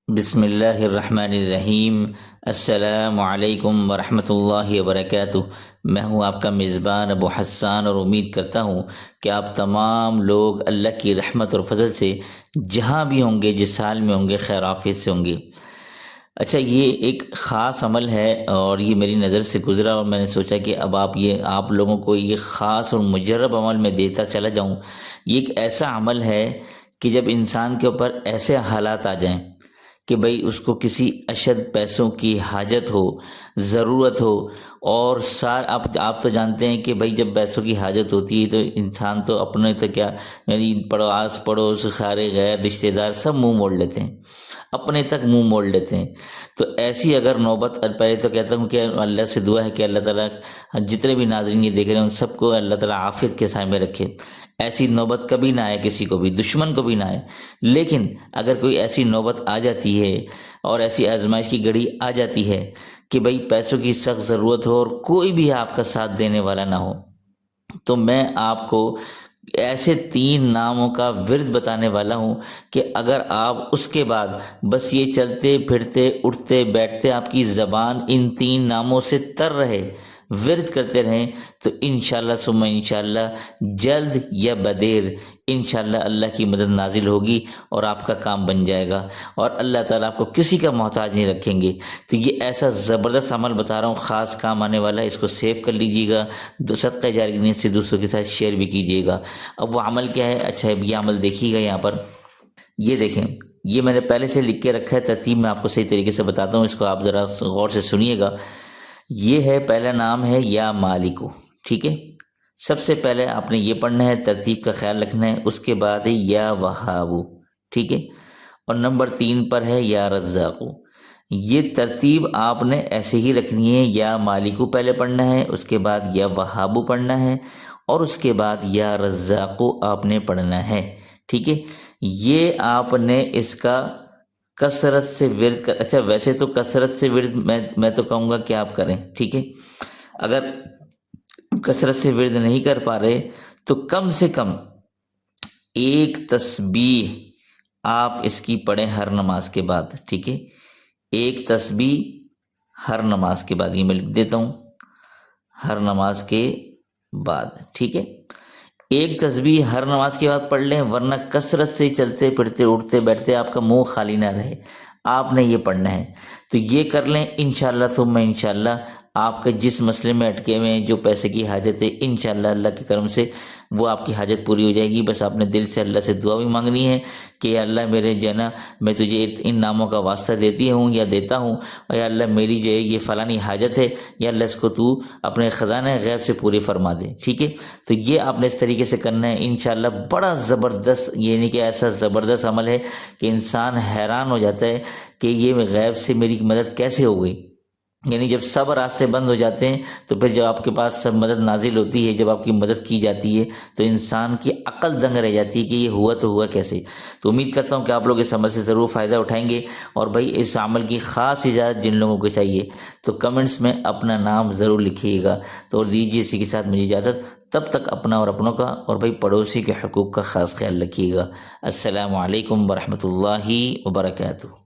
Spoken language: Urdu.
بسم اللہ الرحمن الرحیم۔ السلام علیکم ورحمۃ اللہ وبرکاتہ۔ میں ہوں آپ کا میزبان ابو حسان، اور امید کرتا ہوں کہ آپ تمام لوگ اللہ کی رحمت اور فضل سے جہاں بھی ہوں گے، جس حال میں ہوں گے، خیر عافیت سے ہوں گے۔ اچھا، یہ ایک خاص عمل ہے اور یہ میری نظر سے گزرا، اور میں نے سوچا کہ اب آپ لوگوں کو یہ خاص اور مجرب عمل میں دیتا چلا جاؤں۔ یہ ایک ایسا عمل ہے کہ جب انسان کے اوپر ایسے حالات آ جائیں کہ بھئی اس کو کسی اشد پیسوں کی حاجت ہو، ضرورت ہو، اور آپ تو جانتے ہیں کہ بھئی جب پیسوں کی حاجت ہوتی ہے تو انسان تو اپنے تو کیا، یعنی آس پڑوس، خارے غیر، رشتہ دار سب منہ موڑ لیتے ہیں، اپنے تک منہ موڑ لیتے ہیں۔ تو ایسی اگر نوبت، پہلے تو کہتا ہوں کہ اللہ سے دعا ہے کہ اللہ تعالیٰ جتنے بھی ناظرین یہ دیکھ رہے ہیں ان سب کو اللہ تعالیٰ عافیت کے سائے میں رکھے، ایسی نوبت کبھی نہ آئے، کسی کو بھی، دشمن کو بھی نہ آئے۔ لیکن اگر کوئی ایسی نوبت آ جاتی ہے اور ایسی آزمائش کی گھڑی آ جاتی ہے کہ بھئی پیسوں کی سخت ضرورت ہو اور کوئی بھی آپ کا ساتھ دینے والا نہ ہو، تو میں آپ کو ایسے 3 ناموں کا ورد بتانے والا ہوں کہ اگر آپ اس کے بعد بس یہ چلتے پھرتے اٹھتے بیٹھتے آپ کی زبان ان 3 ناموں سے تر رہے، ورد کرتے رہیں، تو انشاءاللہ ثم انشاءاللہ جلد یا بدیر انشاءاللہ اللہ کی مدد نازل ہوگی اور آپ کا کام بن جائے گا، اور اللہ تعالیٰ آپ کو کسی کا محتاج نہیں رکھیں گے۔ تو یہ ایسا زبردست عمل بتا رہا ہوں، خاص کام آنے والا ہے، اس کو سیو کر لیجیے گا، صدقہ جاریہ کی نیت سے دوسروں کے ساتھ شیئر بھی کیجیے گا۔ اب وہ عمل کیا ہے؟ اچھا، یہ عمل دیکھیے گا یہاں پر، یہ دیکھیں، یہ میں نے پہلے سے لکھ کے رکھا ہے، ترتیب میں آپ کو صحیح طریقے سے بتاتا ہوں، اس کو آپ ذرا غور سے سنیے گا۔ یہ ہے، پہلا نام ہے یا مالکو، ٹھیک ہے؟ سب سے پہلے آپ نے یہ پڑھنا ہے، ترتیب کا خیال رکھنا ہے، اس کے بعد ہے یا وہابو، ٹھیک ہے؟ اور نمبر 3 پر ہے یا رزاقو۔ یہ ترتیب آپ نے ایسے ہی رکھنی ہے، یا مالکو پہلے پڑھنا ہے، اس کے بعد یا وہابو پڑھنا ہے، اور اس کے بعد یا رزاقو آپ نے پڑھنا ہے، ٹھیک ہے؟ یہ آپ نے اس کا کثرت سے ورد کر، اچھا ویسے تو کثرت سے ورد میں تو کہوں گا کہ آپ کریں، ٹھیک ہے؟ اگر کثرت سے ورد نہیں کر پا رہے تو کم سے کم ایک تسبیح آپ اس کی پڑھیں ہر نماز کے بعد، ٹھیک ہے؟ ایک تسبیح ہر نماز کے بعد، یہ میں لکھ دیتا ہوں، ہر نماز کے بعد، ٹھیک ہے؟ ایک تسبیح ہر نماز کے بعد پڑھ لیں، ورنہ کثرت سے چلتے پھرتے اٹھتے بیٹھتے آپ کا منہ خالی نہ رہے، آپ نے یہ پڑھنا ہے۔ تو یہ کر لیں انشاءاللہ ثم انشاءاللہ، آپ کے جس مسئلے میں اٹکے ہوئے ہیں، جو پیسے کی حاجت ہے، انشاءاللہ اللہ کے کرم سے وہ آپ کی حاجت پوری ہو جائے گی۔ بس آپ نے دل سے اللہ سے دعا بھی مانگنی ہے کہ یا اللہ میرے جنا، میں تجھے ان ناموں کا واسطہ دیتی ہوں یا دیتا ہوں، اور یا اللہ میری جو ہے یہ فلانی حاجت ہے، یا اللہ اس کو تو اپنے خزانہ غیب سے پوری فرما دے، ٹھیک ہے؟ تو یہ آپ نے اس طریقے سے کرنا ہے انشاءاللہ۔ بڑا زبردست، یہ نہیں کہ ایسا زبردست عمل ہے کہ انسان حیران ہو جاتا ہے کہ یہ غیب سے میری مدد کیسے ہو گئی۔ یعنی جب سب راستے بند ہو جاتے ہیں تو پھر جب آپ کے پاس سب مدد نازل ہوتی ہے، جب آپ کی مدد کی جاتی ہے، تو انسان کی عقل دنگ رہ جاتی ہے کہ یہ ہوا تو ہوا کیسے۔ تو امید کرتا ہوں کہ آپ لوگ اس عمل سے ضرور فائدہ اٹھائیں گے، اور بھائی اس عمل کی خاص اجازت جن لوگوں کو چاہیے تو کمنٹس میں اپنا نام ضرور لکھیے گا۔ تو اور دیجیے اسی کے ساتھ مجھے اجازت، تب تک اپنا اور اپنوں کا اور بھائی پڑوسی کے حقوق کا خاص خیال رکھیے گا۔ السلام علیکم ورحمۃ اللہ وبرکاتہ۔